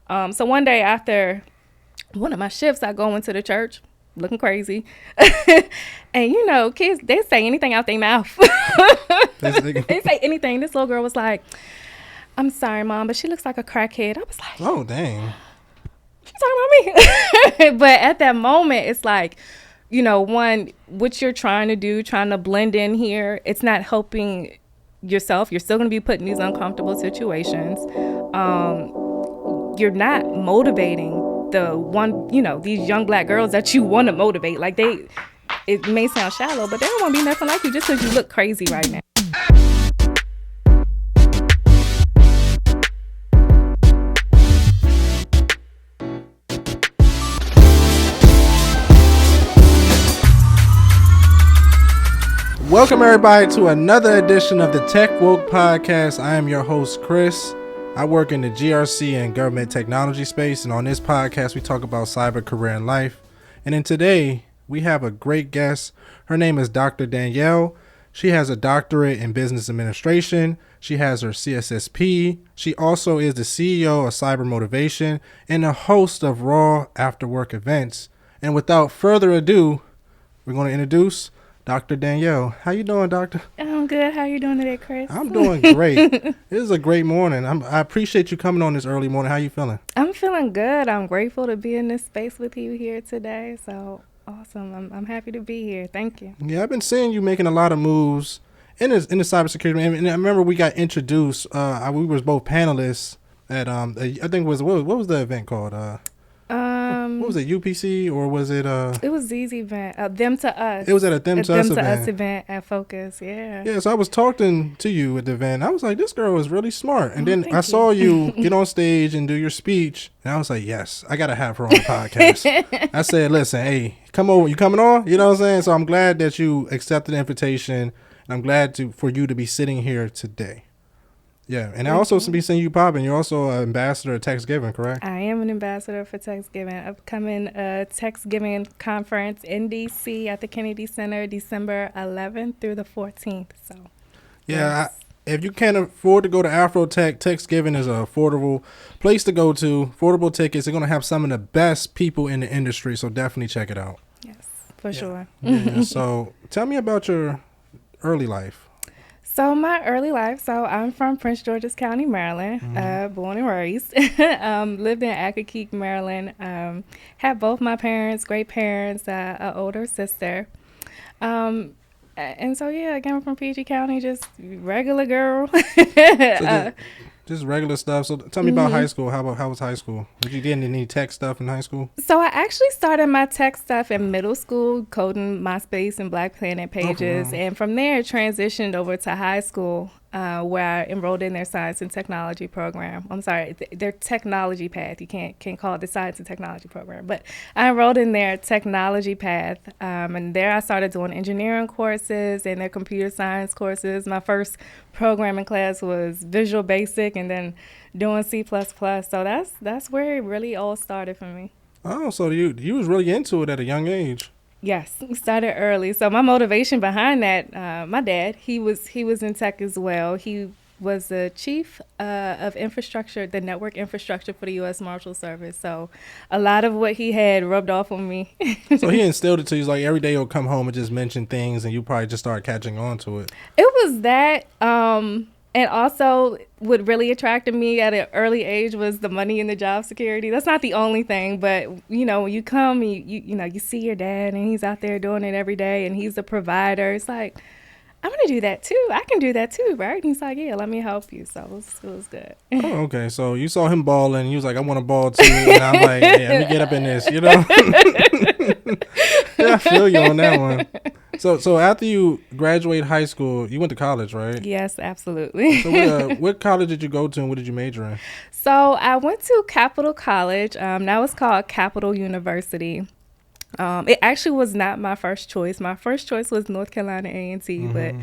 So one day after one of my shifts, I go into the church looking crazy. And you know, kids, they say anything out their mouth. They say anything. This little girl was like, I'm sorry, Mom, but she looks like a crackhead. I was like, oh, dang. She's talking about me. But at that moment, it's like, you know, one, what you're trying to do, trying to blend in here, it's not helping yourself. You're still going to be put in these uncomfortable situations. You're not motivating the one, you know, these young black girls that you want to motivate. Like it may sound shallow, but they don't want to be nothing like you just because you look crazy right now. Welcome everybody to another edition of the Techwoke podcast. I am your host, Chris. I work in the GRC and government technology space, and on this podcast we talk about cyber, career, and life. And then today we have a great guest. Her name is Dr. Danielle. She has a doctorate in business administration. She has her CSSP. She also is the CEO of Cyber Motivation and a host of Raw After Work events. And without further ado, we're going to introduce Dr. Danielle. How you doing, Doctor? I'm good. How you doing today, Chris? I'm doing great. This is a great morning. I appreciate you coming on this early morning. How you feeling? I'm feeling good. I'm grateful to be in this space with you here today. So awesome. I'm happy to be here. Thank you. Yeah, I've been seeing you making a lot of moves in the cybersecurity. And I remember we got introduced. We were both panelists at I think it was what was the event called? What was it, UPC, or was it it was Z's event, Them to Us. It was at a Them to Us event at Focus. Yeah, so I was talking to you at the event. I was like, this girl is really smart. And then I saw you get on stage and do your speech, and I was like, yes, I gotta have her on the podcast. I said, listen, hey, come over, you coming on? You know what I'm saying? So I'm glad that you accepted the invitation, and I'm glad for you to be sitting here today. Yeah, and I also be seeing you popping. You're also an ambassador at TechsGiving, correct? I am an ambassador for TechsGiving. Upcoming TechsGiving conference in D.C. at the Kennedy Center, December 11th through the 14th. So, yeah, yes. If you can't afford to go to Afrotech, TechsGiving is an affordable place to go to. Affordable tickets. They're going to have some of the best people in the industry, so definitely check it out. Yes, for sure. Yeah. So tell me about your early life. So my early life, so I'm from Prince George's County, Maryland, born and raised. Lived in Accokeek, Maryland. Had both my parents, great parents, an older sister. And so, yeah, I came from PG County, just regular girl. Just regular stuff. So tell me about high school. How was high school? Did you get into any tech stuff in high school? So I actually started my tech stuff in middle school, coding MySpace and Black Planet pages. Okay. And from there, transitioned over to high school, where I enrolled in their science and technology program. I'm sorry, their technology path. You can't call it the science and technology program. But I enrolled in their technology path. And there I started doing engineering courses and their computer science courses. My first programming class was Visual Basic, and then doing C++. So that's where it really all started for me. Oh, so you was really into it at a young age. Yes, started early. So my motivation behind that, my dad, he was in tech as well. He was the chief of infrastructure, the network infrastructure for the U.S. Marshal Service. So a lot of what he had rubbed off on me. So he instilled it to you, like every day you'll come home and just mention things, and you probably just start catching on to it. It was that. And also what really attracted me at an early age was the money and the job security. That's not the only thing, but you know, when you come, you see your dad and he's out there doing it every day and he's a provider. It's like, I'm going to do that too. I can do that too, right? And he's like, yeah, let me help you. So it was good. Oh, okay. So you saw him balling and he was like, I want to ball too. And I'm like, yeah, let me get up in this, you know? Yeah, I feel you on that one. So after you graduated high school, you went to college, right? Yes, absolutely. So what college did you go to and what did you major in? So I went to Capital College. Now it's called Capital University. It actually was not my first choice. My first choice was North Carolina A&T, but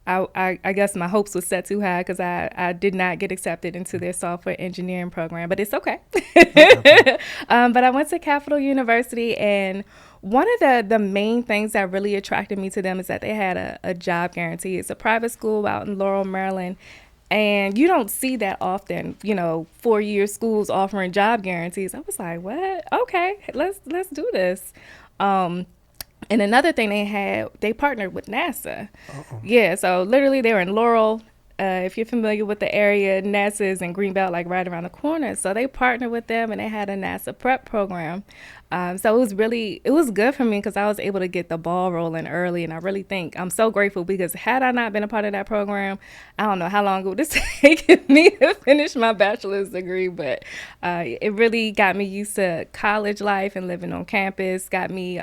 I guess my hopes were set too high because I did not get accepted into their software engineering program, but it's okay. But I went to Capital University, and one of the main things that really attracted me to them is that they had a job guarantee. It's a private school out in Laurel, Maryland. And you don't see that often, 4-year schools offering job guarantees. I was like, what? Okay, let's do this. And another thing they partnered with NASA. Uh-oh. Yeah, so literally they were in Laurel. If you're familiar with the area, NASA is in Greenbelt, like right around the corner. So they partnered with them, and they had a NASA prep program. So it was good for me because I was able to get the ball rolling early. And I really think I'm so grateful, because had I not been a part of that program, I don't know how long it would have taken me to finish my bachelor's degree. But it really got me used to college life and living on campus, got me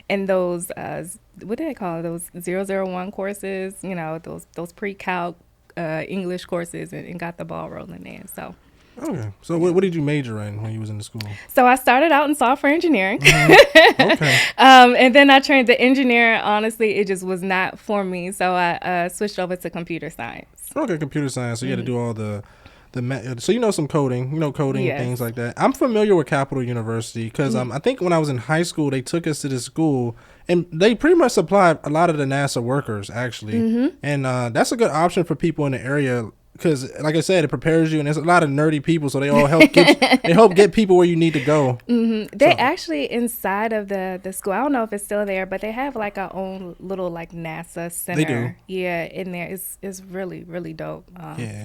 in those, what do they call it? Those 001 courses, those pre-calc English courses, and got the ball rolling in. So. Okay. So what did you major in when you was in the school? So I started out in software engineering. Okay. And then I trained the engineer. Honestly, it just was not for me. So I switched over to computer science. Okay, computer science. So you had to do all so some coding, Yes. things like that. I'm familiar with Capital University because I think when I was in high school, they took us to this school, and they pretty much supplied a lot of the NASA workers, actually. And that's a good option for people in the area. Because, like I said, it prepares you, and there's a lot of nerdy people, so they all help get people where you need to go. They actually, inside of the school, I don't know if it's still there, but they have like our own little like NASA center. They do. Yeah, in there. It's really, really dope.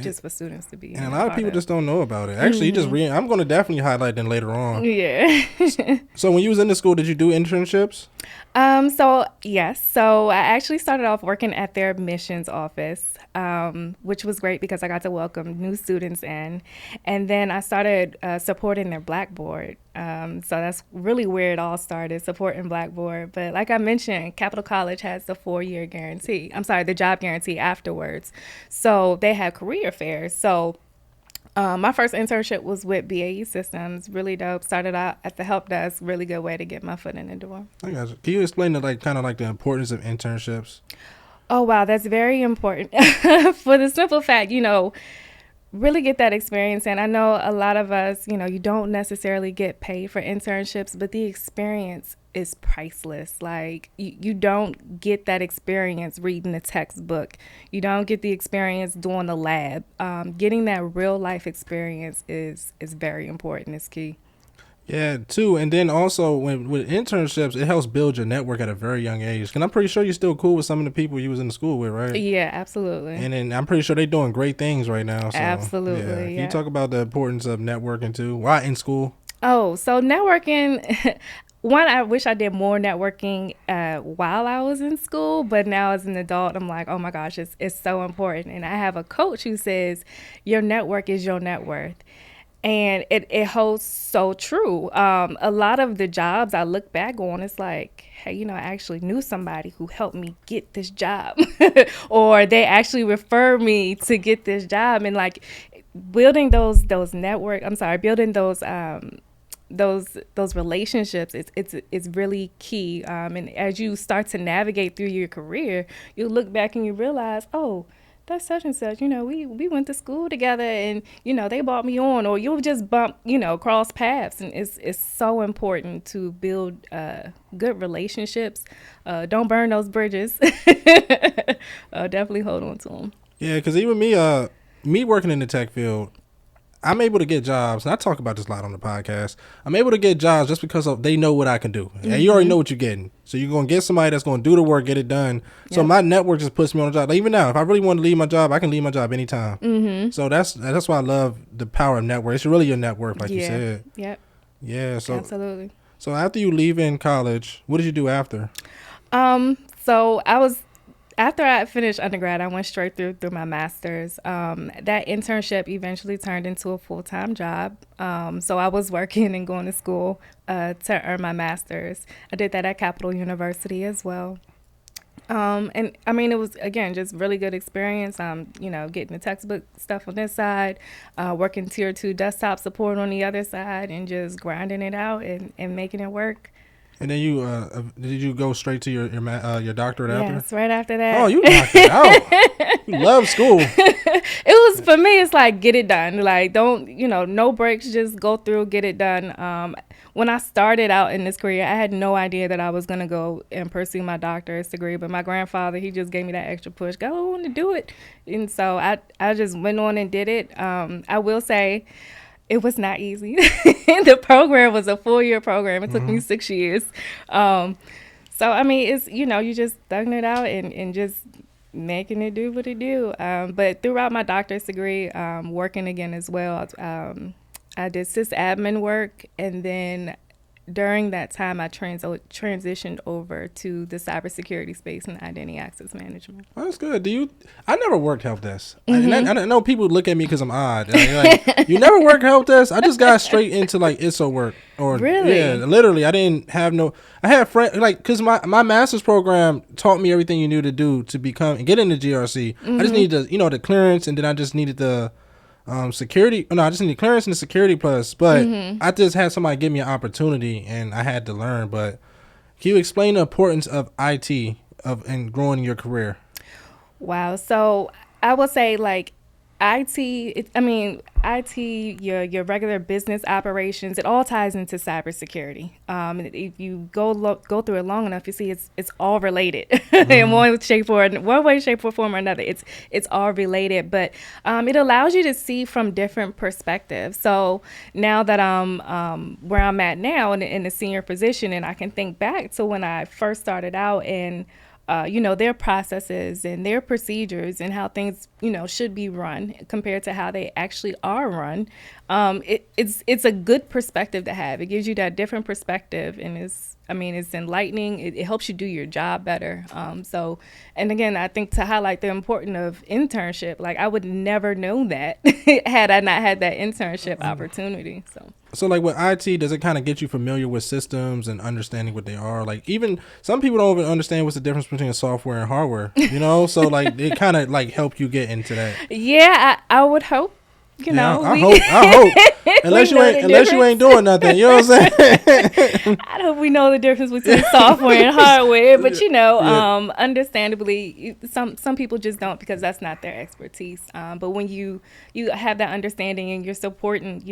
Just for students to be. And a lot of people just don't know about it. Actually, I'm going to definitely highlight them later on. Yeah. So when you was in the school, did you do internships? So yes. So I actually started off working at their admissions office, which was great because I got to welcome new students in. And then I started supporting their Blackboard. So that's really where it all started, supporting Blackboard. But like I mentioned, Capital College has the 4-year guarantee. The job guarantee afterwards. So they have career fairs. So my first internship was with BAE Systems, really dope. Started out at the help desk, really good way to get my foot in the door. I got you. Can you explain the importance of internships? Oh, wow, that's very important. For the simple fact, really get that experience. And I know a lot of us, you don't necessarily get paid for internships, but the experience is priceless. Like you don't get that experience reading the textbook. You don't get the experience doing the lab. Getting that real life experience is very important. It's key. Yeah, too. And then also with internships, it helps build your network at a very young age. And I'm pretty sure you're still cool with some of the people you was in the school with, right? Yeah, absolutely. And then I'm pretty sure they're doing great things right now. So, absolutely. Yeah. Can Yeah. you talk about the importance of networking too? Why in school? Oh, so networking. One, I wish I did more networking while I was in school, but now as an adult, I'm like, oh my gosh, it's so important. And I have a coach who says your network is your net worth. And it holds so true. A lot of the jobs I look back on, it's like, hey, I actually knew somebody who helped me get this job or they actually referred me to get this job. And like building those relationships, it's really key. And as you start to navigate through your career, you look back and you realize, oh, that's such and such, we went to school together and, they brought me on, or you'll just bump, cross paths. And it's so important to build good relationships. Don't burn those bridges. Definitely hold on to them. Yeah, because even me working in the tech field, I'm able to get jobs, and I talk about this a lot on the podcast. I'm able to get jobs just because they know what I can do. And you already know what you're getting. So you're going to get somebody that's going to do the work, get it done. So my network just puts me on a job. Like even now, if I really want to leave my job, I can leave my job anytime. So that's why I love the power of network. It's really your network, like you said. Yep. Yeah. So absolutely. So after you leave in college, what did you do after? After I finished undergrad, I went straight through my master's. That internship eventually turned into a full-time job. So I was working and going to school to earn my master's. I did that at Capital University as well. And I mean, it was, again, just really good experience. Getting the textbook stuff on this side, working tier 2 desktop support on the other side, and just grinding it out and making it work. And then you did you go straight to your doctorate after? Yes, right after that. Oh, you knocked it out. You love school. It was, for me, it's like, get it done. Like, don't, no breaks, just go through, get it done. When I started out in this career, I had no idea that I was going to go and pursue my doctorate degree. But my grandfather, he just gave me that extra push. Go on and do it. And so I just went on and did it. I will say, it was not easy. The program was a 4-year program. It took me 6 years. So, I mean, it's, you just thugging it out and just making it do what it do. But throughout my doctorate degree, working again as well, I did sysadmin work. And then during that time, I transitioned over to the cybersecurity space and identity access management. Well, that's good. I never worked help desk. I know people look at me because I'm odd. Like, you never worked help desk? I just got straight into like ISO work. Or really? Yeah, literally. I didn't have I had friends, like, because my master's program taught me everything you knew to do to get into GRC. I just needed the clearance, and then I just needed the security. No, I just needed clearance and the security plus. But I just had somebody give me an opportunity, and I had to learn. But can you explain the importance of IT and growing your career? Wow. So I would say, like, IT, your regular business operations, it all ties into cybersecurity. If you go through it long enough, you see it's all related in one way, shape, or form or another. It's all related, but it allows you to see from different perspectives. So now that I'm where I'm at now in a senior position, and I can think back to when I first started out and their processes and their procedures and how things, should be run compared to how they actually are run. It's a good perspective to have. It gives you that different perspective, and it's enlightening. It helps you do your job better. And again, I think to highlight the importance of internship, like, I would never know that had I not had that internship opportunity. So like with IT, does it kind of get you familiar with systems and understanding what they are? Like, even some people don't even understand what's the difference between software and hardware, So like it kind of like help you get into that. Yeah, I would hope. I hope. Unless you ain't doing nothing, you know what I'm saying? I hope we know the difference between software and hardware, but understandably, some people just don't, because that's not their expertise. But when you have that understanding and you're supporting,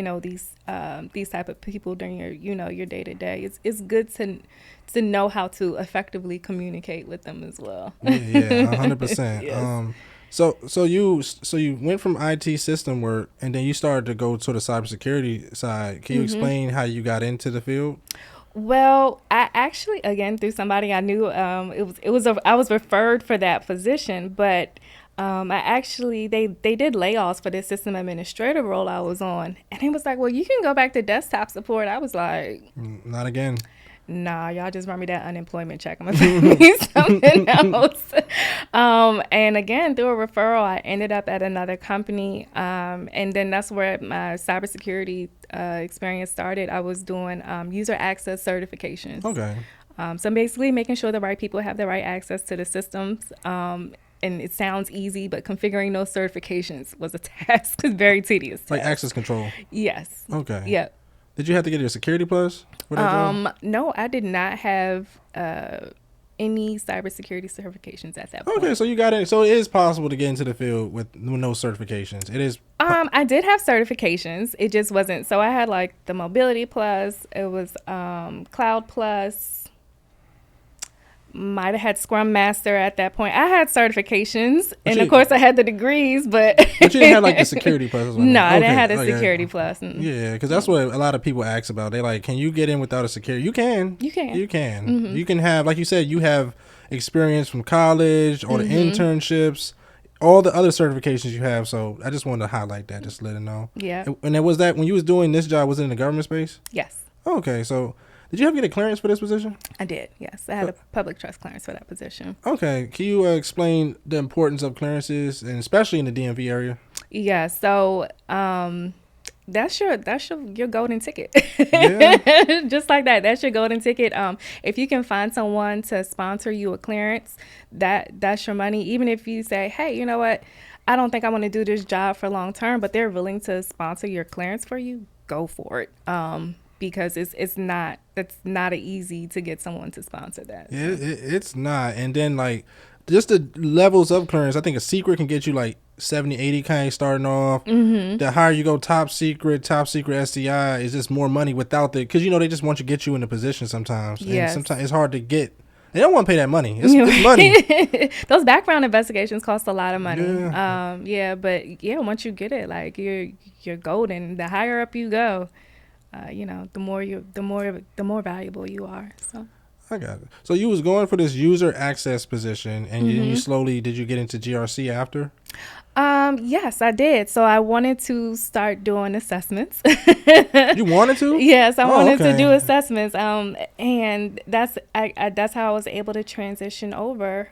these type of people during your day to day, it's good to know how to effectively communicate with them as well. Yeah, 100%. Yes. So you went from IT system work, and then you started to go to the cybersecurity side. Can you explain how you got into the field? Well, I actually, again, through somebody I knew, I was referred for that position, but they did layoffs for this system administrator role I was on, and it was like, well, you can go back to desktop support. I was like, not again. Nah, y'all just run me that unemployment check. I'm gonna find me something else. And again, through a referral, I ended up at another company. And then that's where my cybersecurity experience started. I was doing user access certifications. Okay. So basically making sure the right people have the right access to the systems. And it sounds easy, but configuring those certifications was a task. It's very tedious task. Like access control. Yes. Okay. Yep. Did you have to get your security plus? No, I did not have any cybersecurity certifications at that point. Okay, so you got it. So it is possible to get into the field with no certifications. It is. I did have certifications. It just wasn't. So I had like the Mobility Plus. It was Cloud Plus. Might have had Scrum Master at that point. I had certifications, and of course I had the degrees, but you didn't have like the Security Plus. No, I didn't have the Security Plus. Yeah, because that's what a lot of people ask about. They like, can you get in without a security? You can. You can. Mm-hmm. You can have, like you said, you have experience from college, all the internships, all the other certifications you have. So I just wanted to highlight that, just to let it know. Yeah. And it was that when you was doing this job, was it in the government space? Yes. Okay, so. Did you have to get a clearance for this position? I did, yes. I had a public trust clearance for that position. Okay. Can you explain the importance of clearances, and especially in the DMV area? Yeah, so that's your golden ticket. Yeah. Just like that. That's your golden ticket. If you can find someone to sponsor you a clearance, that's your money. Even if you say, hey, you know what? I don't think I want to do this job for long term, but they're willing to sponsor your clearance for you, go for it. because it's not easy to get someone to sponsor that. Yeah, it's not. And then like just the levels of clearance, I think a secret can get you like 70, 80 kind of starting off. Mm-hmm. The higher you go, top secret SCI is just more money without the, because they just want to get you in a position sometimes. Yes. And sometimes it's hard to get. They don't want to pay that money. It's money. Those background investigations cost a lot of money. Yeah. But once you get it, like you're golden. The higher up you go, the more valuable you are. So I got it. So you was going for this user access position, and you slowly, did you get into GRC after? Yes, I did. So I wanted to start doing assessments. You wanted to? Yes, I wanted to do assessments. And that's how I was able to transition over.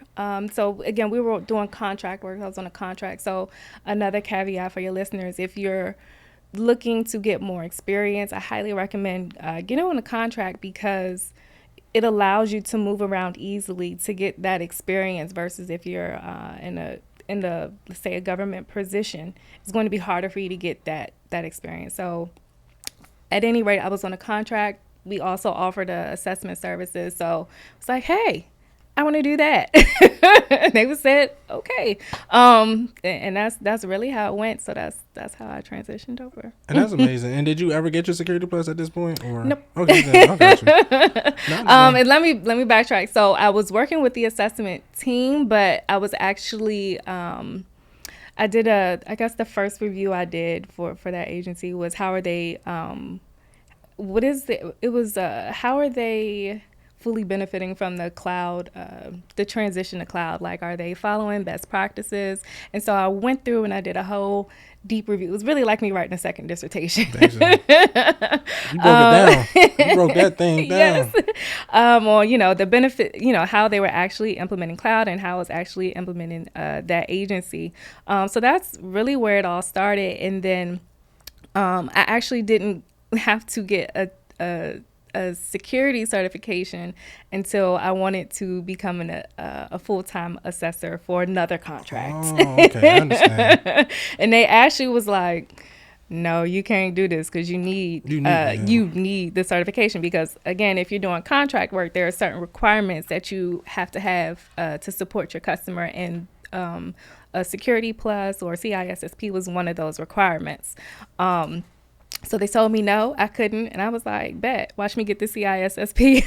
So again, we were doing contract work. I was on a contract. So another caveat for your listeners, if you're looking to get more experience, I highly recommend getting on a contract, because it allows you to move around easily to get that experience versus if you're in the let's say a government position, it's going to be harder for you to get that experience. So at any rate, I was on a contract. We also offered assessment services. So it's like, hey, I want to do that. They said, okay. And that's really how it went. So that's how I transitioned over. And that's amazing. And did you ever get your Security Plus at this point? Or? Nope. Okay, then, I got you. And let me backtrack. So I was working with the assessment team, but I was actually I did I guess the first review I did for that agency was how are they how are they fully benefiting from the cloud, the transition to cloud? Like, are they following best practices? And so I went through and I did a whole deep review. It was really like me writing a second dissertation. You broke it down. You broke that thing down. Yes. On, the benefit, how they were actually implementing cloud and how it's actually implementing that agency. So that's really where it all started. And then I actually didn't have to get a security certification until I wanted to become a full-time assessor for another contract. Oh, okay, I understand. And they actually was like, no, you can't do this because you need the certification, because again, if you're doing contract work, there are certain requirements that you have to support your customer, and a Security Plus or CISSP was one of those requirements. So they told me no, I couldn't, and I was like, bet, watch me get the CISSP.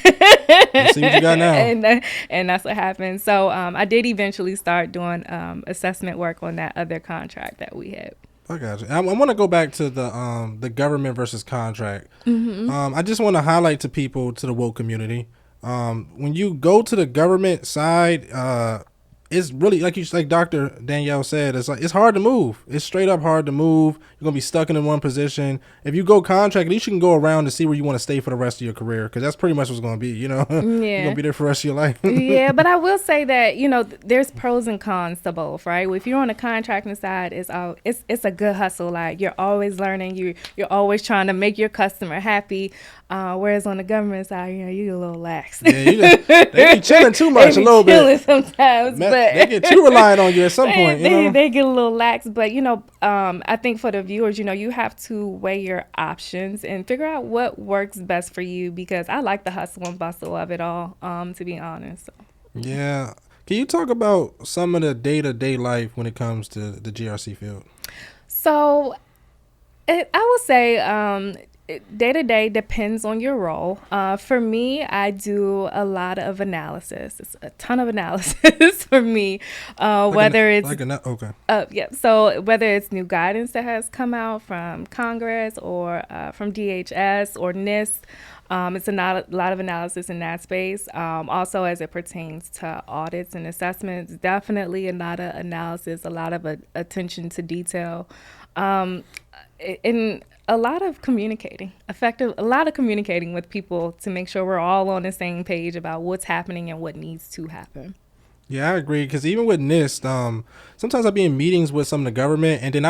Let's see what you got now. And that's what happened. So I did eventually start doing assessment work on that other contract that we had. I got you. I want to go back to the government versus contract. I just want to highlight to people, to the woke community, when you go to the government side, it's really like Dr. Danielle said, it's hard to move. It's straight up hard to move. You're gonna be stuck in one position. If you go contract, at least you can go around to see where you want to stay for the rest of your career, because that's pretty much what's gonna be. You're gonna be there for the rest of your life. Yeah, but I will say that there's pros and cons to both, right? If you're on the contracting side, it's a good hustle. Like, you're always learning. You're always trying to make your customer happy. Whereas on the government side, you get a little lax. Yeah, they be chilling too much a little bit sometimes. But they get too reliant on you at some point. They get a little lax. But I think for the viewers, you have to weigh your options and figure out what works best for you, because I like the hustle and bustle of it all, to be honest. So. Yeah. Can you talk about some of the day-to-day life when it comes to the GRC field? So I will say day-to-day depends on your role. For me, I do a lot of analysis. It's a ton of analysis for me. So whether it's new guidance that has come out from Congress or from DHS or NIST, it's a lot of analysis in that space. Also, as it pertains to audits and assessments, definitely a lot of analysis, a lot of attention to detail. In a lot of communicating with people to make sure we're all on the same page about what's happening and what needs to happen. Yeah, I agree. Because even with NIST, sometimes I'll be in meetings with some of the government, and then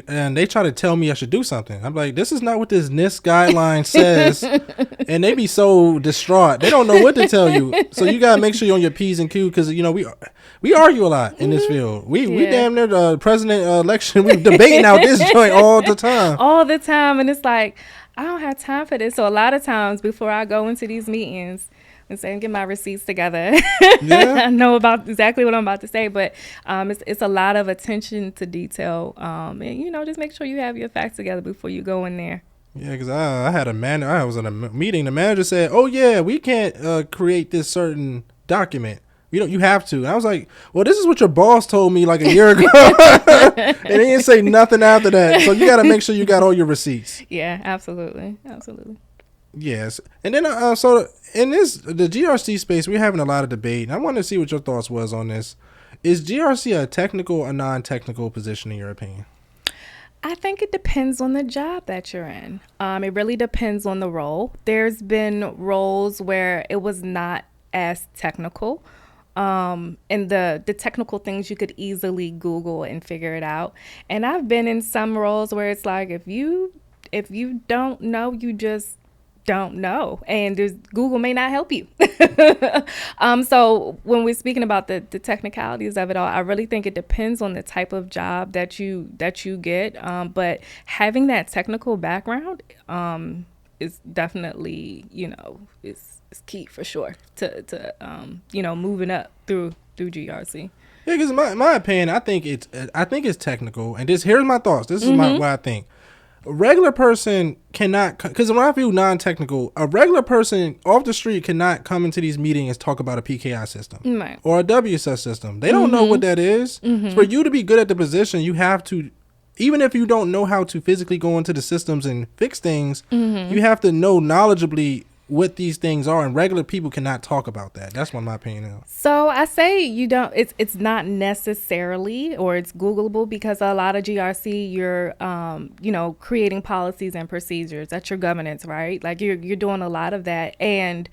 and they try to tell me I should do something. I'm like, this is not what this NIST guideline says. And they be so distraught. They don't know what to tell you. So you got to make sure you're on your P's and Q's, because, we argue a lot in this field. We damn near the president election. We debating out this joint all the time. All the time. And it's like, I don't have time for this. So a lot of times before I go into these meetings and say, get my receipts together, I know about exactly what I'm about to say, but it's a lot of attention to detail. And, just make sure you have your facts together before you go in there. Yeah, because I had I was in a meeting. The manager said, "Oh yeah, we can't create this certain document. You have to." And I was like, "Well, this is what your boss told me like a year ago," and they didn't say nothing after that. So you got to make sure you got all your receipts. Yeah, absolutely. Yes, and then so in the GRC space, we're having a lot of debate. And I wanted to see what your thoughts was on this. Is GRC a technical or non-technical position in your opinion? I think it depends on the job that you're in. It really depends on the role. There's been roles where it was not as technical. And the technical things you could easily Google and figure it out. And I've been in some roles where it's like, if you don't know, you just don't know, and Google may not help you. So when we're speaking about the technicalities of it all, I really think it depends on the type of job that you get. But having that technical background is definitely is key for sure to moving up through GRC. Yeah, because my opinion, I think it's technical, and here's my thoughts. This is what I think. A regular person cannot, because when I view non-technical, a regular person off the street cannot come into these meetings and talk about a PKI system or a WSS system. They don't know what that is. So for you to be good at the position, you have to, even if you don't know how to physically go into the systems and fix things, you have to know knowledgeably what these things are, and regular people cannot talk about that. That's what my opinion is. So I say it's not necessarily, or it's Googleable, because a lot of GRC you're creating policies and procedures. That's your governance, right? Like you're doing a lot of that, and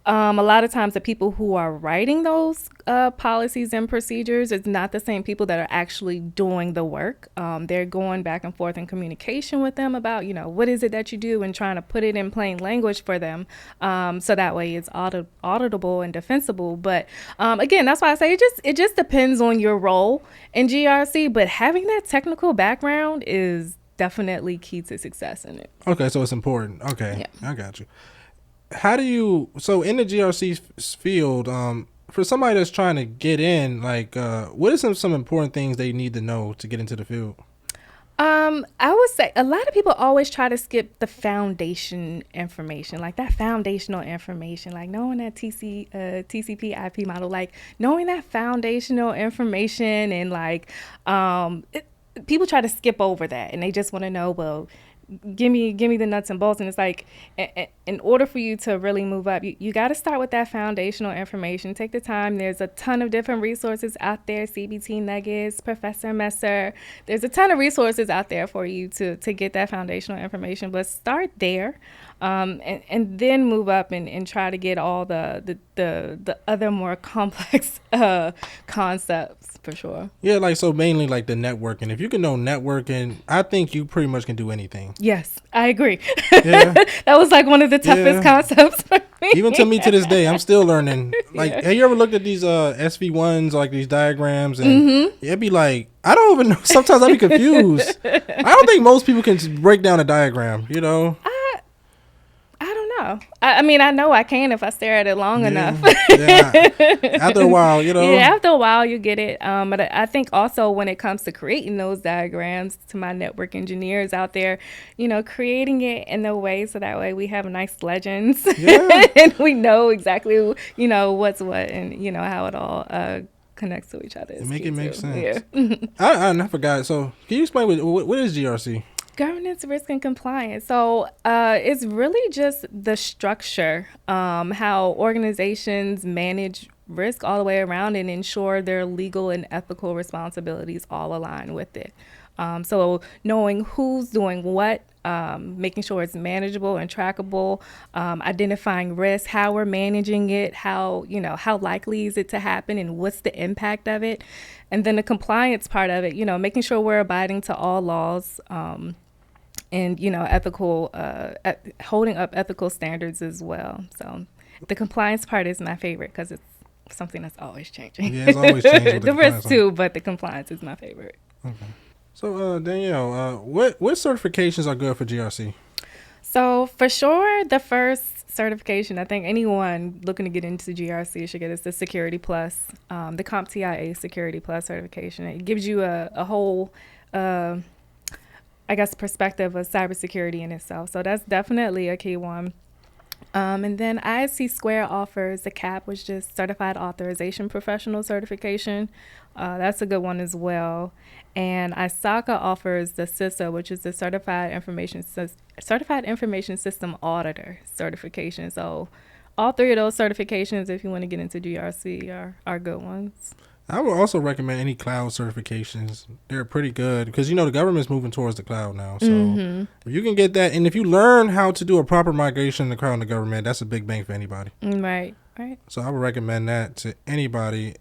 a lot of times the people who are writing those policies and procedures, it's not the same people that are actually doing the work. They're going back and forth in communication with them about, what is it that you do, and trying to put it in plain language for them. So that way it's auditable and defensible. But again, that's why I say it just depends on your role in GRC. But having that technical background is definitely key to success in it. Okay, so it's important. Okay, yeah. I got you. So in the GRC field, for somebody that's trying to get in, like, what are some important things they need to know to get into the field? I would say a lot of people always try to skip the foundation information, like that foundational information, like knowing that TCP IP model, like knowing that foundational information, and like people try to skip over that, and they just want to know, well, give me the nuts and bolts. And it's like, in order for you to really move up, you got to start with that foundational information. Take the time. There's a ton of different resources out there. CBT Nuggets, Professor Messer. There's a ton of resources out there for you to get that foundational information. But start there, and then move up and try to get all the other more complex concepts, for sure. Yeah, like, so mainly like the networking. If you can know networking, I think you pretty much can do anything. Yes, I agree. Yeah. That was like one of the toughest concepts for me. Even to me to this day, I'm still learning. Like, have you ever looked at these SV1s, like these diagrams, and it'd be like, I don't even know. Sometimes I'd be confused. I don't think most people can break down a diagram, I don't know. I mean, I know I can if I stare at it long enough. Yeah. After a while, Yeah, after a while you get it. But I think also when it comes to creating those diagrams, to my network engineers out there, creating it in a way so that way we have nice legends, and we know exactly, what's what, and how it all connects to each other. Make it make sense. Yeah. I forgot. So can you explain what is GRC? Governance, risk, and compliance. So it's really just the structure, how organizations manage risk all the way around and ensure their legal and ethical responsibilities all align with it. So knowing who's doing what, making sure it's manageable and trackable, identifying risk, how we're managing it, how likely is it to happen, and what's the impact of it. And then the compliance part of it, making sure we're abiding to all laws, and ethical, holding up ethical standards as well. So the compliance part is my favorite because it's something that's always changing. Yeah, it's always changing. The risk too, but the compliance is my favorite. Okay. So Danielle, what certifications are good for GRC? So for sure, the first certification I think anyone looking to get into GRC should get is the Security Plus, the CompTIA Security Plus certification. It gives you a whole, I guess, perspective of cybersecurity in itself. So that's definitely a key one. And then ISC Square offers the CAP, which is Certified Authorization Professional Certification. That's a good one as well. And ISACA offers the CISA, which is the Certified Information System Auditor certification. So all three of those certifications, if you want to get into GRC, are good ones. I would also recommend any cloud certifications. They're pretty good because, the government's moving towards the cloud now. So if you can get that, and if you learn how to do a proper migration in the cloud and the government, that's a big bang for anybody. Right. So I would recommend that to anybody.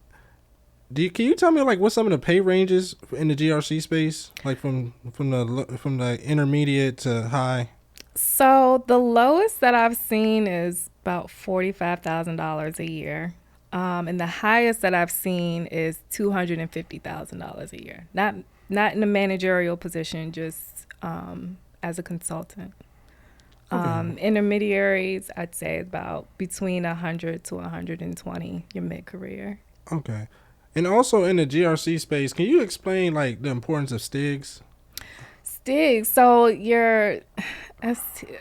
Can you tell me what some of the pay ranges in the GRC space, like from the intermediate to high? So the lowest that I've seen is about $45,000 a year. And the highest that I've seen is $250,000 a year. Not in a managerial position, just as a consultant. Okay. Intermediaries, I'd say about between 100 to 120 your mid-career. Okay. And also in the GRC space, can you explain the importance of STIGs? STIGs. So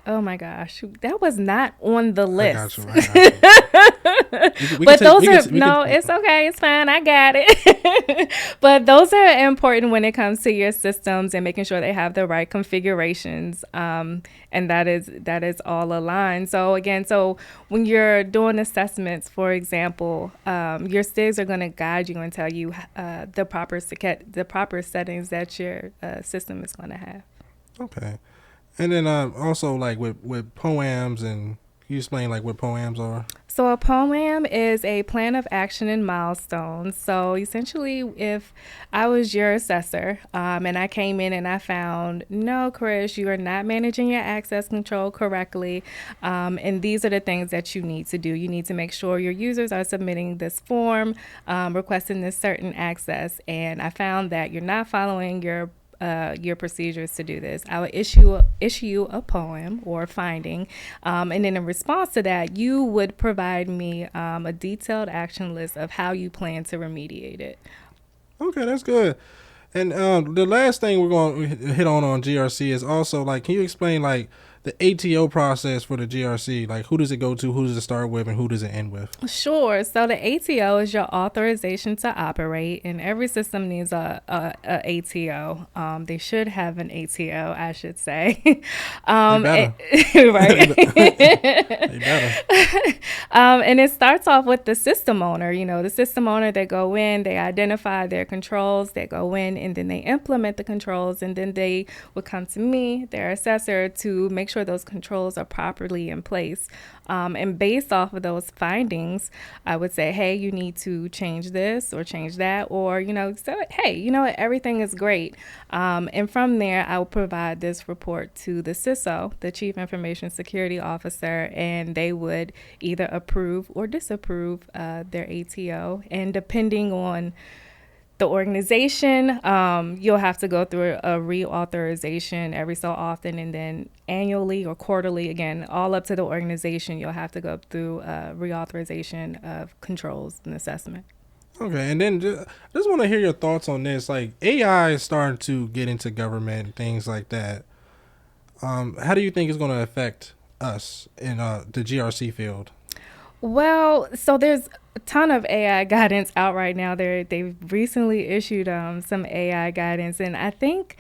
oh my gosh, that was not on the list. I got you. It's okay. It's fine. I got it. But those are important when it comes to your systems and making sure they have the right configurations. And that is all aligned. So again, when you're doing assessments, for example, your STIGs are going to guide you and tell you the proper settings that your system is going to have. Okay. And then also with POAMs, and can you explain what POAMs are? So a POAM is a plan of action and milestones. So essentially, if I was your assessor and I came in and I found, no, Chris, you are not managing your access control correctly. And these are the things that you need to do. You need to make sure your users are submitting this form, requesting this certain access. And I found that you're not following your procedures to do this. I would issue a POAM or finding, and then in response to that, you would provide me a detailed action list of how you plan to remediate it. Okay, that's good. And the last thing we're going to hit on GRC is also can you explain the ATO process for the GRC? Who does it go to, who does it start with, and who does it end with? Sure. So the ATO is your authorization to operate, and every system needs a ATO. They should have an ATO, I should say. They better. Right. They better. And it starts off with the system owner. The system owner, they go in, they identify their controls, they go in, and then they implement the controls, and then they would come to me, their assessor, to make sure those controls are properly in place. And based off of those findings, I would say, hey, you need to change this or change that, or, say, hey, what, everything is great. And from there, I will provide this report to the CISO, the Chief Information Security Officer, and they would either approve or disapprove their ATO. And depending on the organization, you'll have to go through a reauthorization every so often, and then annually or quarterly, again, all up to the organization, you'll have to go through a reauthorization of controls and assessment. Okay, and then just want to hear your thoughts on this. AI is starting to get into government and things like that. How do you think it's going to affect us in the GRC field? Well, so there's a ton of AI guidance out right now. They've recently issued some AI guidance, and I think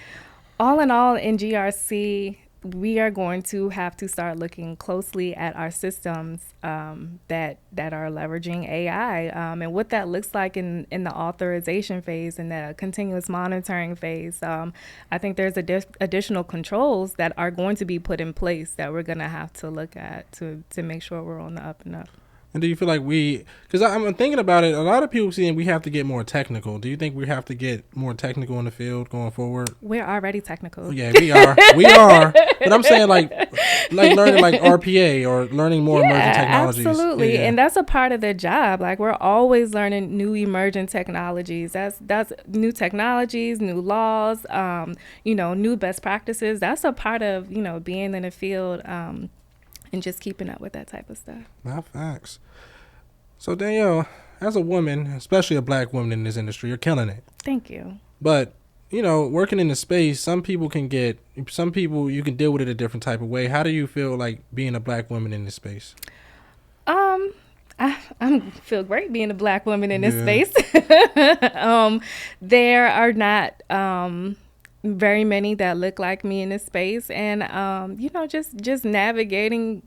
all in all in GRC, we are going to have to start looking closely at our systems that are leveraging AI and what that looks like in the authorization phase and the continuous monitoring phase. I think there's additional controls that are going to be put in place that we're going to have to look at to make sure we're on the up and up. And do you feel like because I'm thinking about it, a lot of people saying we have to get more technical. Do you think we have to get more technical in the field going forward? We're already technical. Yeah, we are. We are. But I'm saying like learning like RPA or learning more emerging technologies. Absolutely. Yeah. And that's a part of the job. Like we're always learning new emerging technologies. That's new technologies, new laws, new best practices. That's a part of, being in the field. And just keeping up with that type of stuff. Not facts. So Danielle, as a woman, especially a black woman in this industry, you're killing it. Thank you. But, working in the space, some people you can deal with it a different type of way. How do you feel like being a black woman in this space? I feel great being a black woman in this space. There are not very many that look like me in this space, and just navigating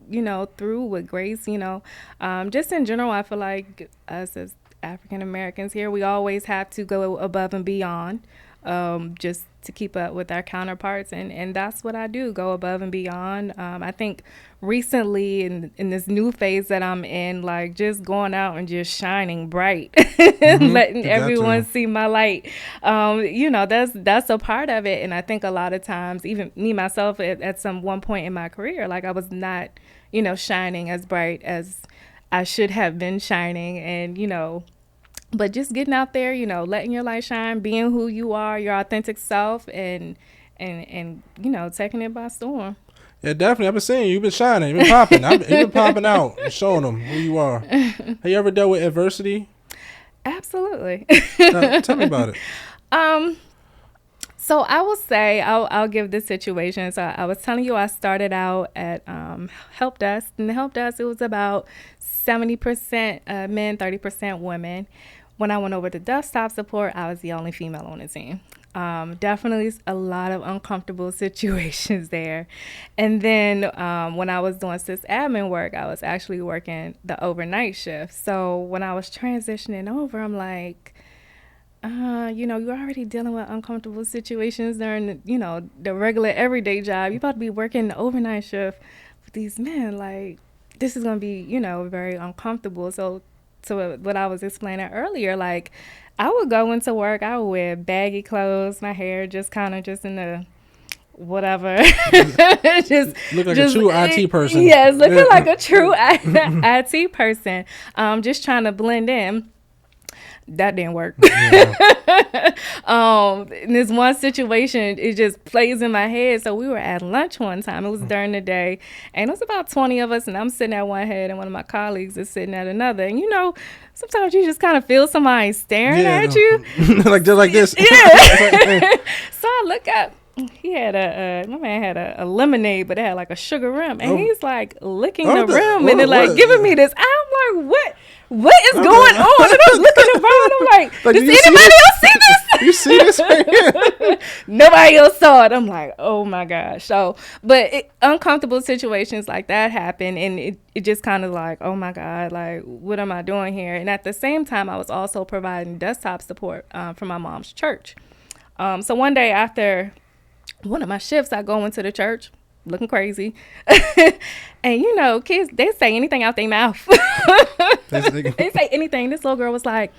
through with grace. Just in general, I feel like us as African Americans here, we always have to go above and beyond, just to keep up with our counterparts, and that's what I do, go above and beyond. I think recently in this new phase that I'm in, like just going out and just shining bright, letting everyone see my light. That's a part of it. And I think a lot of times, even me myself at some one point in my career, like I was not, shining as bright as I should have been shining. And, but just getting out there, letting your light shine, being who you are, your authentic self, and taking it by storm. Yeah, definitely. I've been seeing you. You've been shining. You've been popping. You've been popping out and showing them who you are. Have you ever dealt with adversity? Absolutely. Tell me about it. So I will say, I'll give this situation. So I was telling you I started out at help desk. And the help desk, it was about 70% men, 30% women. When I went over to desktop support, I was the only female on the team. Definitely a lot of uncomfortable situations there. And then when I was doing sysadmin work, I was actually working the overnight shift. So when I was transitioning over, I'm like, you're already dealing with uncomfortable situations during, the regular everyday job. You're about to be working the overnight shift with these men. Like, this is going to be, very uncomfortable. So what I was explaining earlier, like, I would go into work, I would wear baggy clothes, my hair just kind of just in the whatever. just look like a true IT person. Yes, looking like a true IT person. Just trying to blend in. That didn't work. Yeah. In this one situation, it just plays in my head. So we were at lunch one time. It was during the day, and it was about 20 of us, and I'm sitting at one head, and one of my colleagues is sitting at another. And sometimes you just kind of feel somebody staring at you, like just like this. Yeah. So I look up. He had my man had a lemonade, but it had like a sugar rim, and he's like licking the rim, and then like giving me this. I'm like, what is going on? And I'm looking around. I'm like, does anybody else see this? You see this right here? Nobody else saw it. I'm like, oh my gosh. So, but uncomfortable situations like that happen, and it just kind of like, oh my God, like, what am I doing here? And at the same time, I was also providing desktop support for my mom's church. So one day after one of my shifts, I go into the church looking crazy. And kids, they say anything out their mouth. They say anything. This little girl was like,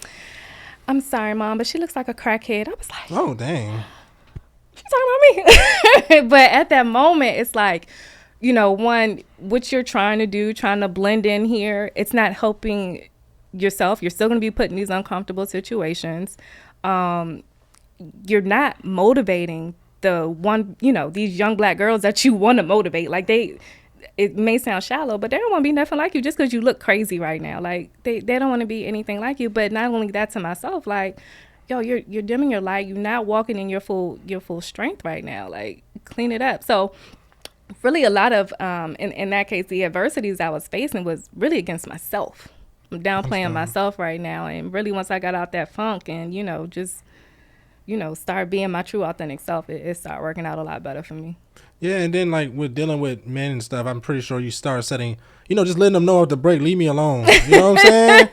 I'm sorry, Mom, but she looks like a crackhead. I was like, oh, dang. She's talking about me. But at that moment, it's like, one, what you're trying to do, trying to blend in here, it's not helping yourself. You're still going to be put in these uncomfortable situations. You're not motivating the one, these young black girls that you want to motivate. Like it may sound shallow, but they don't want to be nothing like you just because you look crazy right now. Like they don't want to be anything like you. But not only that, to myself, like, yo, you're dimming your light. You're not walking in your full strength right now. Like, clean it up. So really a lot of, in that case, the adversities I was facing was really against myself. I'm downplaying myself right now. And really once I got out that funk and, just start being my true authentic self, it started working out a lot better for me. Yeah, and then like with dealing with men and stuff, I'm pretty sure you start setting, just letting them know at the break, leave me alone. You know what I'm saying?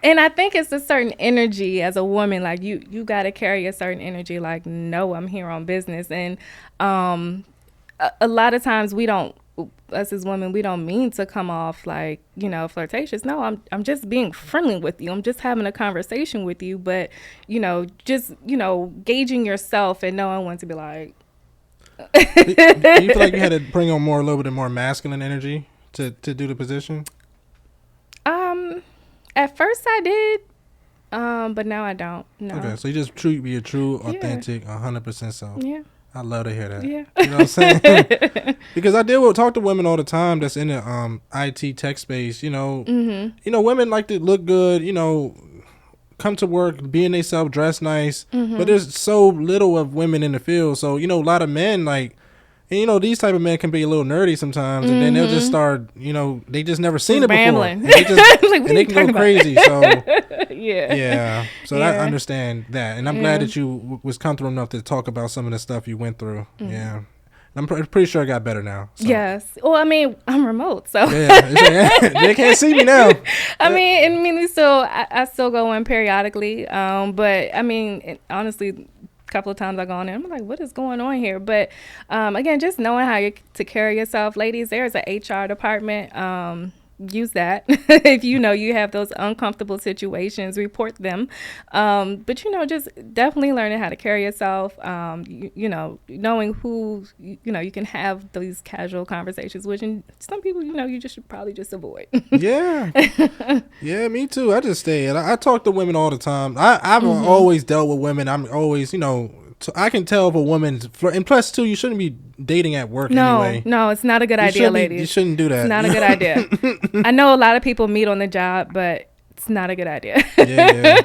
And I think it's a certain energy as a woman, like you got to carry a certain energy, like, no, I'm here on business. And a lot of times we don't us as women, we don't mean to come off like, flirtatious. No, I'm just being friendly with you. I'm just having a conversation with you, but, just, gauging yourself and knowing when to be like. Do you feel like you had to bring on a little bit more masculine energy to do the position? At first I did, but now I don't. No. Okay, so you just be a true, authentic, 100% self. Yeah. I love to hear that. Yeah. You know what I'm saying? Because I talk to women all the time that's in the IT tech space. Women like to look good. Come to work, being themselves, dress nice. But there's so little of women in the field. So a lot of men and these type of men can be a little nerdy sometimes, and then they'll just start, they just never seen it rambling. before, and they can go crazy. So yeah. So I understand that, and I'm glad that you was comfortable enough to talk about some of the stuff you went through. Yeah, I'm pretty sure it got better now. So. Yes. Well, I mean, I'm remote, so they can't see me now. I still go in periodically, but I mean, honestly. Couple of times I go in there, I'm like, what is going on here? But again, just knowing how to carry yourself. Ladies, there's an HR department. Use that. If you have those uncomfortable situations, report them. But just definitely learning how to carry yourself. Knowing who you can have these casual conversations with, and some people you just should probably just avoid. Yeah, me too. I just stay. I talk to women all the time. I've always dealt with women. I'm always I can tell if a woman's and plus too, you shouldn't be dating at work anyway. No, it's not a good idea, ladies. You shouldn't do that. It's not a good idea. I know a lot of people meet on the job, but it's not a good idea. Yeah.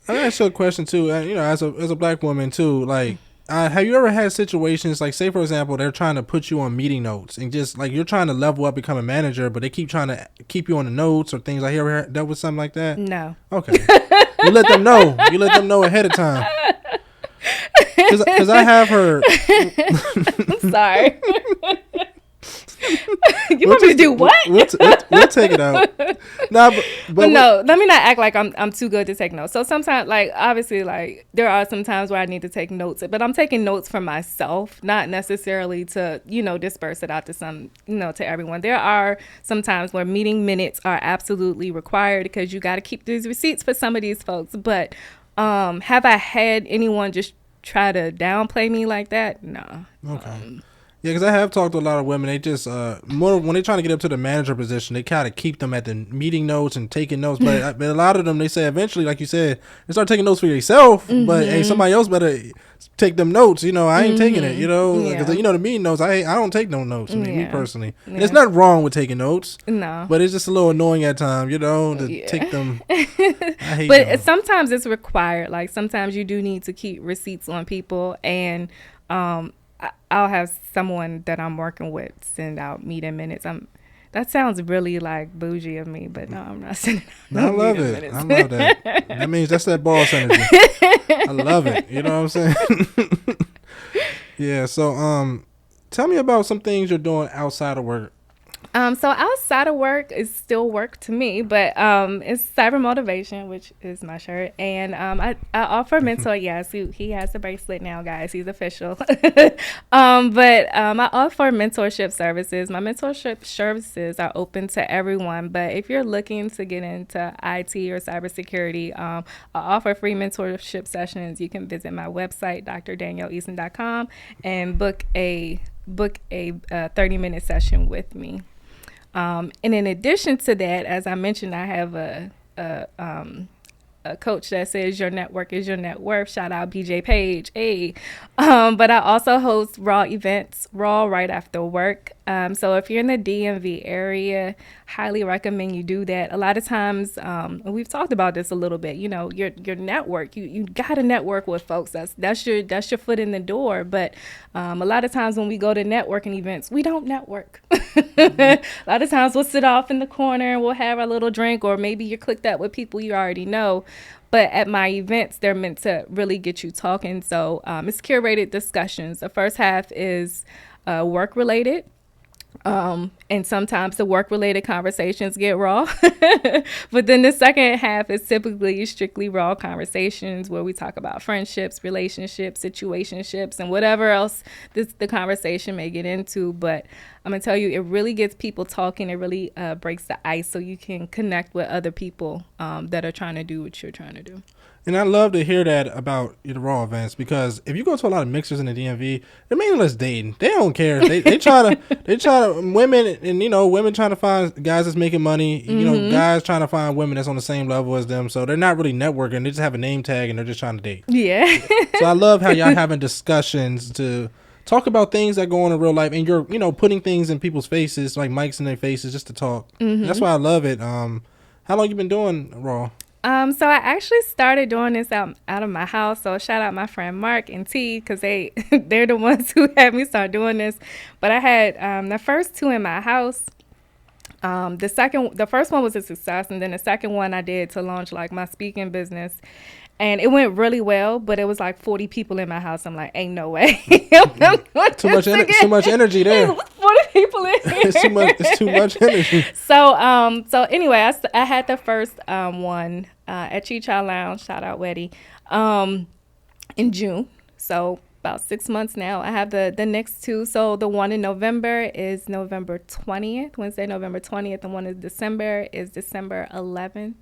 I ask you a question too. As a black woman too, like, have you ever had situations like, say for example, they're trying to put you on meeting notes and just like you're trying to level up, become a manager, but they keep trying to keep you on the notes or things? Like, you ever dealt with something like that? No. Okay. You let them know. You let them know ahead of time. Because I have her. I'm sorry. You want me to do what? We'll take it out. Nah, but no, let me not act like I'm too good to take notes. So sometimes, like, obviously, like, there are some times where I need to take notes, but I'm taking notes for myself, not necessarily to, disperse it out to to everyone. There are some times where meeting minutes are absolutely required because you got to keep these receipts for some of these folks. But have I had anyone just try to downplay me like that? No. Okay. Yeah, because I have talked to a lot of women. They just more when they're trying to get up to the manager position, they kind of keep them at the meeting notes and taking notes. But a lot of them, they say eventually, like you said, they start taking notes for yourself. But hey, somebody else better take them notes. I ain't taking it. Because the meeting notes, I don't take no notes. Me personally, and there's nothing wrong with taking notes. No, but it's just a little annoying at times. To take them. I hate but them. Sometimes it's required. Like sometimes you do need to keep receipts on people, and I'll have someone that I'm working with send out meeting minutes. That sounds really like bougie of me, but no, I'm not sending out I love it. minutes. I love that. That means that's that boss energy. I love it. You know what I'm saying? Yeah. So, tell me about some things you're doing outside of work. So outside of work is still work to me, but it's Cyber Motivation, which is my shirt, and I offer mentor. Yes, he has the bracelet now, guys. He's official. But I offer mentorship services. My mentorship services are open to everyone, but if you're looking to get into IT or cybersecurity, I offer free mentorship sessions. You can visit my website, drdanielleeason.com, and book a 30-minute session with me. And in addition to that, as I mentioned, I have a coach that says your network is your net worth. Shout out BJ Page. Hey. But I also host Raw events, Raw right after work. So if you're in the DMV area, highly recommend you do that. A lot of times, we've talked about this a little bit, your network, you got to network with folks. That's your foot in the door. But a lot of times when we go to networking events, we don't network. A lot of times we'll sit off in the corner and we'll have our little drink, or maybe you're clicked up with people you already know. But at my events, they're meant to really get you talking. So it's curated discussions. The first half is work related. And sometimes the work-related conversations get raw. But then the second half is typically strictly raw conversations where we talk about friendships, relationships, situationships, and whatever else the conversation may get into. But I'm going to tell you, it really gets people talking. It really breaks the ice so you can connect with other people that are trying to do what you're trying to do. And I love to hear that about the raw events, because if you go to a lot of mixers in the DMV, they're mainly just dating. They don't care. They try to women and women trying to find guys that's making money. Guys trying to find women that's on the same level as them. So they're not really networking. They just have a name tag and they're just trying to date. Yeah. So I love how y'all having discussions to talk about things that go on in real life, and you're putting things in people's faces, like mics in their faces, just to talk. That's why I love it. How long you been doing raw? So I actually started doing this out of my house. So shout out my friend Mark and T, because they're the ones who had me start doing this. But I had the first two in my house. The first one was a success, and then the second one I did to launch like my speaking business. And it went really well, but it was like 40 people in my house. I'm like, ain't no way. Too much energy there. 40 people in here. It's too much energy. So anyway, I had the first one at Chi-Cha Lounge, shout out Weddy, in June. So about 6 months now. I have the next two. So the one in November is November 20th, Wednesday, November 20th. The one in December is December 11th.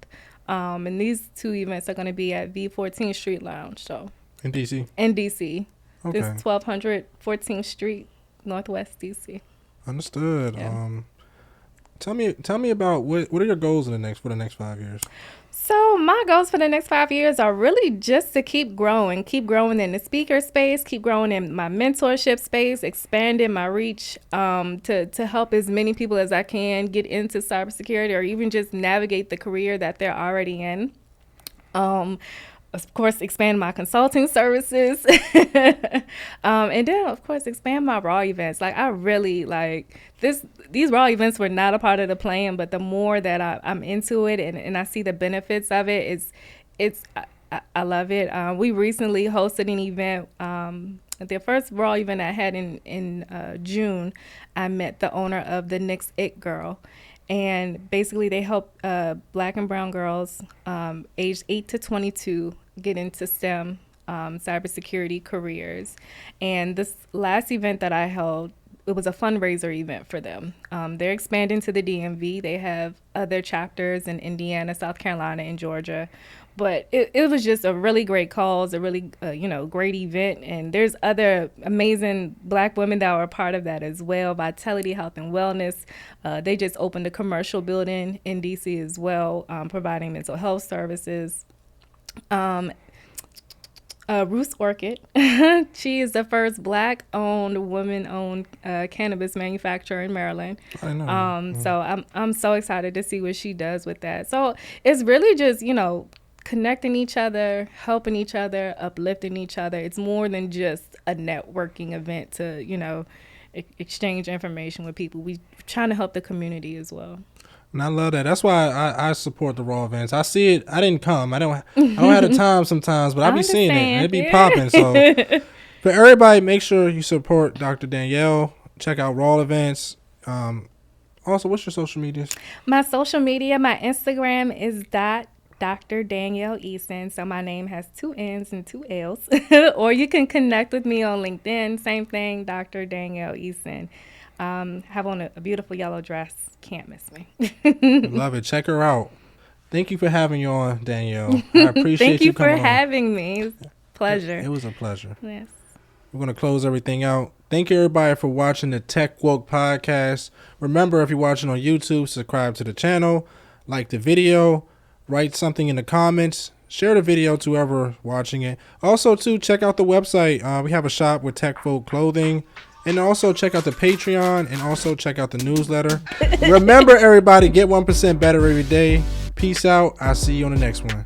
And these two events are going to be at V14th Street Lounge. So in DC. Okay. This 1200 14th Street, Northwest DC. Understood. Yeah. Tell me about what are your goals for the next 5 years? So my goals for the next 5 years are really just to keep growing in the speaker space, keep growing in my mentorship space, expanding my reach to help as many people as I can get into cybersecurity or even just navigate the career that they're already in. Of course, expand my consulting services. And then, of course, expand my raw events. Like, I really like this. These raw events were not a part of the plan, but the more that I'm into it and I see the benefits of it, I love it. We recently hosted an event. The first raw event I had in June, I met the owner of the Next It Girl. And basically, they help Black and brown girls aged 8 to 22 get into STEM cybersecurity careers. And this last event that I held, it was a fundraiser event for them. They're expanding to the DMV. They have other chapters in Indiana, South Carolina, and Georgia. But it was just a really great cause, a really, great event. And there's other amazing Black women that were a part of that as well. Vitality Health and Wellness. They just opened a commercial building in DC as well, providing mental health services. Ruth Orchid. She is the first Black-owned, woman-owned cannabis manufacturer in Maryland. I know. So I'm so excited to see what she does with that. So it's really just, connecting each other, helping each other, uplifting each other. It's more than just a networking event to, exchange information with people. We're trying to help the community as well. And I love that. That's why I support the raw events. I see it. I didn't come. I don't have the time sometimes, but I be seeing it. And it be popping. So for everybody, make sure you support Dr. Danielle. Check out raw events. Also, what's your social medias? My social media, my Instagram is Dr. Danielle Eason. So my name has 2 N's and 2 L's. Or you can connect with me on LinkedIn. Same thing, Dr. Danielle Eason. Have on a beautiful yellow dress. Can't miss me. Love it. Check her out. Thank you for having you on, Danielle. I appreciate Thank you for coming having me. It was a pleasure. It was a pleasure. Yes. We're going to close everything out. Thank you, everybody, for watching the Tech Woke podcast. Remember, if you're watching on YouTube, subscribe to the channel, like the video, write something in the comments, share the video to whoever watching it. Also, too, check out the website. We have a shop with Tech Woke clothing. And also check out the Patreon and also check out the newsletter. Remember, everybody, get 1% better every day. Peace out. I'll see you on the next one.